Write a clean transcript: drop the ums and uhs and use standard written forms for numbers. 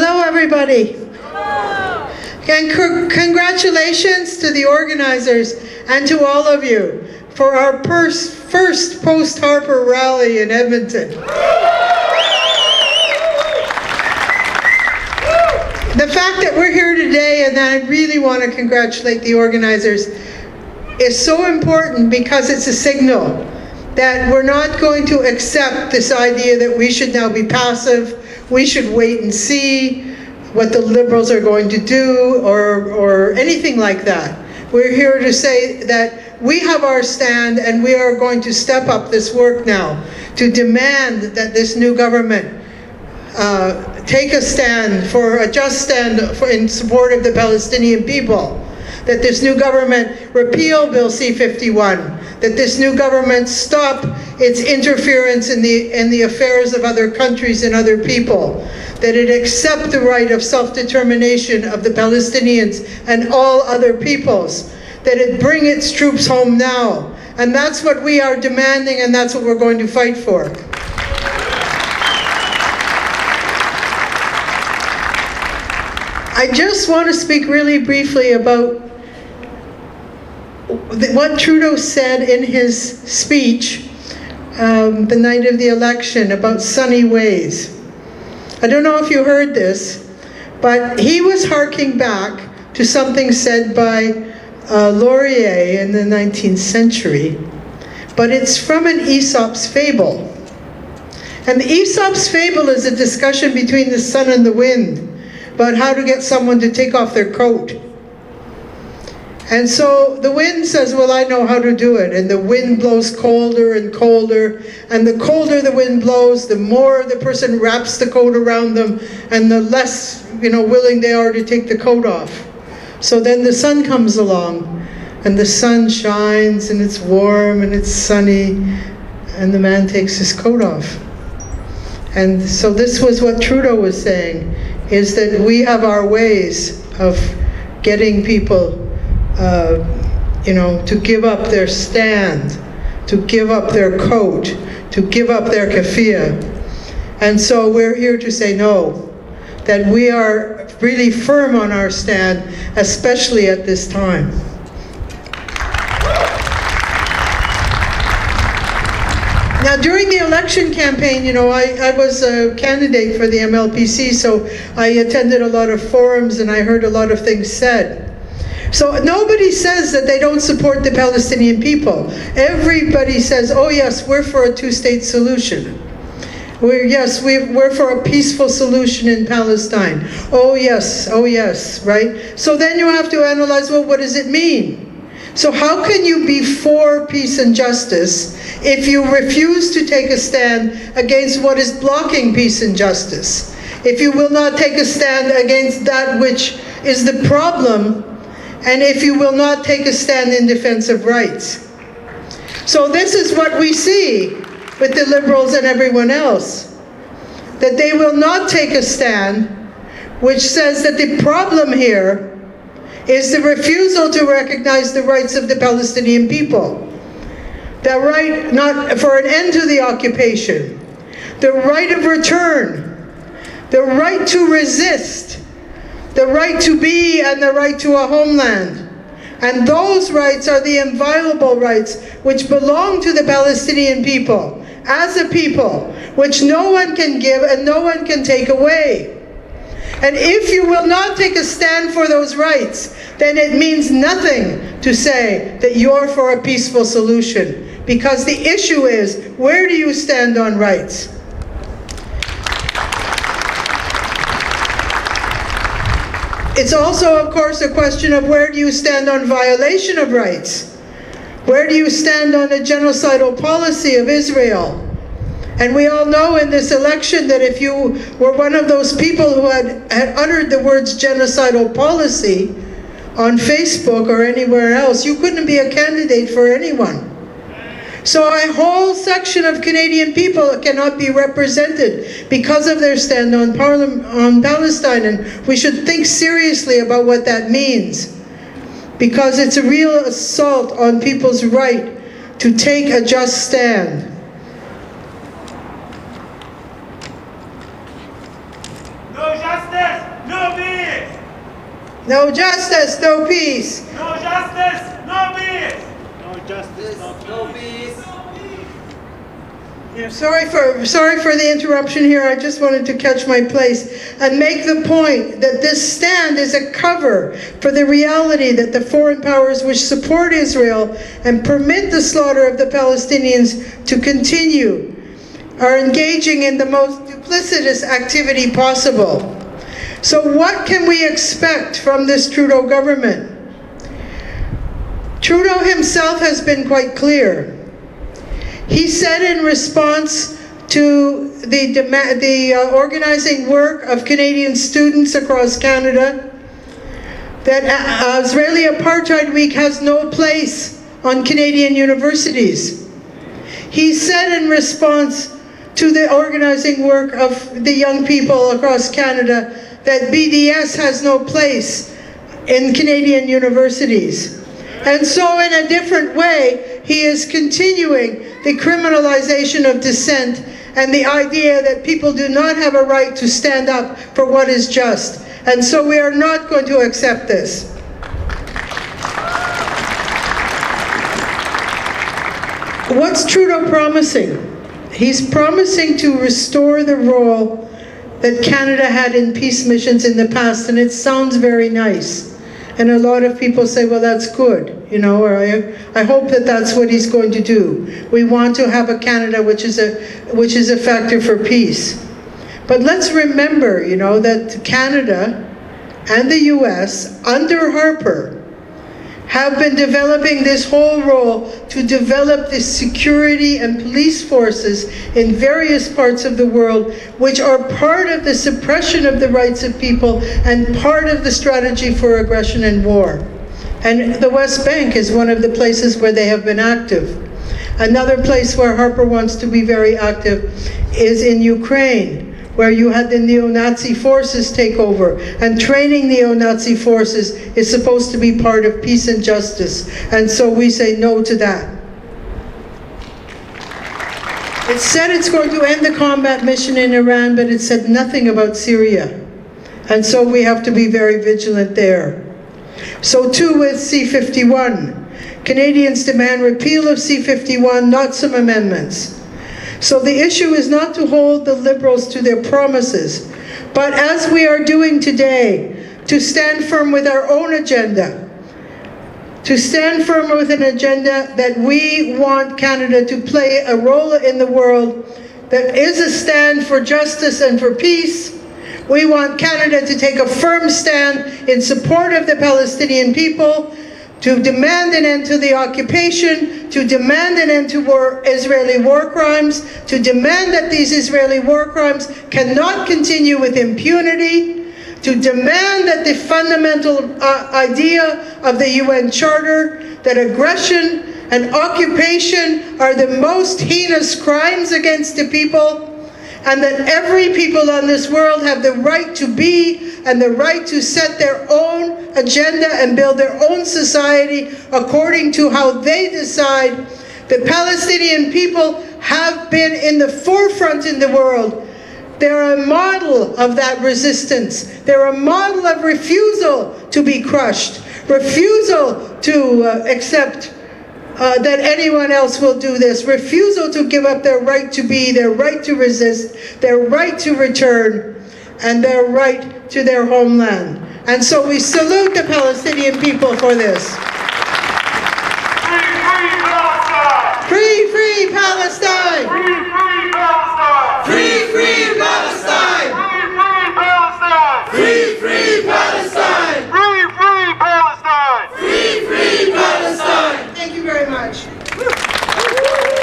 Hello, everybody. And congratulations to the organizers and to all of you for our first post-Harper rally in Edmonton. The fact that we're here today, and I really want to congratulate the organizers, is so important because it's a signal that we're not going to accept this idea that we should now be passive, we should wait and see what the Liberals are going to do or anything like that. We're here to say that we have our stand and we are going to step up this work now to demand that this new government take a stand, for a just stand in support of the Palestinian people, that this new government repeal Bill C-51, that this new government stop its interference in the affairs of other countries and other people, that it accept the right of self-determination of the Palestinians and all other peoples, that it bring its troops home now. And that's what we are demanding, and that's what we're going to fight for. I just want to speak really briefly about what Trudeau said in his speech the night of the election about sunny ways. I don't know if you heard this, but he was harking back to something said by Laurier in the 19th century, but it's from an Aesop's fable. And the Aesop's fable is a discussion between the sun and the wind about how to get someone to take off their coat. And so the wind says, well, I know how to do it. And the wind blows colder and colder. And the colder the wind blows, the more the person wraps the coat around them, and the less, willing they are to take the coat off. So then the sun comes along, and the sun shines, and it's warm, and it's sunny, and the man takes his coat off. And so this was what Trudeau was saying, is that we have our ways of getting people to give up their stand, to give up their coat, to give up their keffiyeh. And so we're here to say no, that we are really firm on our stand, especially at this time. Now, during the election campaign, I was a candidate for the MLPC, so I attended a lot of forums and I heard a lot of things said. So nobody says that they don't support the Palestinian people. Everybody says, oh yes, we're for a two-state solution. We're for a peaceful solution in Palestine. Oh yes, right? So then you have to analyze, well, what does it mean? So how can you be for peace and justice if you refuse to take a stand against what is blocking peace and justice? If you will not take a stand against that which is the problem, and if you will not take a stand in defense of rights. So this is what we see with the Liberals and everyone else, that they will not take a stand which says that the problem here is the refusal to recognize the rights of the Palestinian people. The right not for an end to the occupation, the right of return, the right to resist, the right to be and the right to a homeland. And those rights are the inviolable rights which belong to the Palestinian people, as a people, which no one can give and no one can take away. And if you will not take a stand for those rights, then it means nothing to say that you're for a peaceful solution. Because the issue is, where do you stand on rights? It's also, of course, a question of where do you stand on violation of rights? Where do you stand on the genocidal policy of Israel? And we all know in this election that if you were one of those people who had uttered the words genocidal policy on Facebook or anywhere else, you couldn't be a candidate for anyone. So a whole section of Canadian people cannot be represented because of their stand on Palestine, and we should think seriously about what that means, because it's a real assault on people's right to take a just stand. No justice! No justice, no peace. No justice, no peace. No justice, no peace. Yeah, sorry for the interruption here. I just wanted to catch my place and make the point that this stand is a cover for the reality that the foreign powers which support Israel and permit the slaughter of the Palestinians to continue are engaging in the most duplicitous activity possible. So what can we expect from this Trudeau government? Trudeau himself has been quite clear. He said in response to the organizing work of Canadian students across Canada that Israeli Apartheid Week has no place on Canadian universities. He said in response to the organizing work of the young people across Canada that BDS has no place in Canadian universities. And so in a different way, he is continuing the criminalization of dissent and the idea that people do not have a right to stand up for what is just. And so we are not going to accept this. What's Trudeau promising? He's promising to restore the role that Canada had in peace missions in the past, and it sounds very nice. And a lot of people say, well, that's good, you know, or I hope that that's what he's going to do. We want to have a Canada which is a factor for peace. But let's remember, you know, that Canada and the US, under Harper, have been developing this whole role to develop the security and police forces in various parts of the world, which are part of the suppression of the rights of people and part of the strategy for aggression and war. And the West Bank is one of the places where they have been active. Another place where Harper wants to be very active is in Ukraine, where you had the neo-Nazi forces take over. And training neo-Nazi forces is supposed to be part of peace and justice. And so we say no to that. It said it's going to end the combat mission in Iran, but it said nothing about Syria. And so we have to be very vigilant there. So too with C-51. Canadians demand repeal of C-51, not some amendments. So the issue is not to hold the Liberals to their promises, but as we are doing today, to stand firm with our own agenda. To stand firm with an agenda that we want Canada to play a role in the world that is a stand for justice and for peace. We want Canada to take a firm stand in support of the Palestinian people, to demand an end to the occupation, to demand an end to Israeli war crimes, to demand that these Israeli war crimes cannot continue with impunity, to demand that the fundamental idea of the UN Charter, that aggression and occupation are the most heinous crimes against the people, and that every people on this world have the right to be and the right to set their own agenda and build their own society according to how they decide. The Palestinian people have been in the forefront in the world. They're a model of that resistance. They're a model of refusal to be crushed, refusal to accept that anyone else will do this, refusal to give up their right to be, their right to resist, their right to return, and their right to their homeland. And so we salute the Palestinian people for this. Free, free Palestine! Free, free Palestine! Free,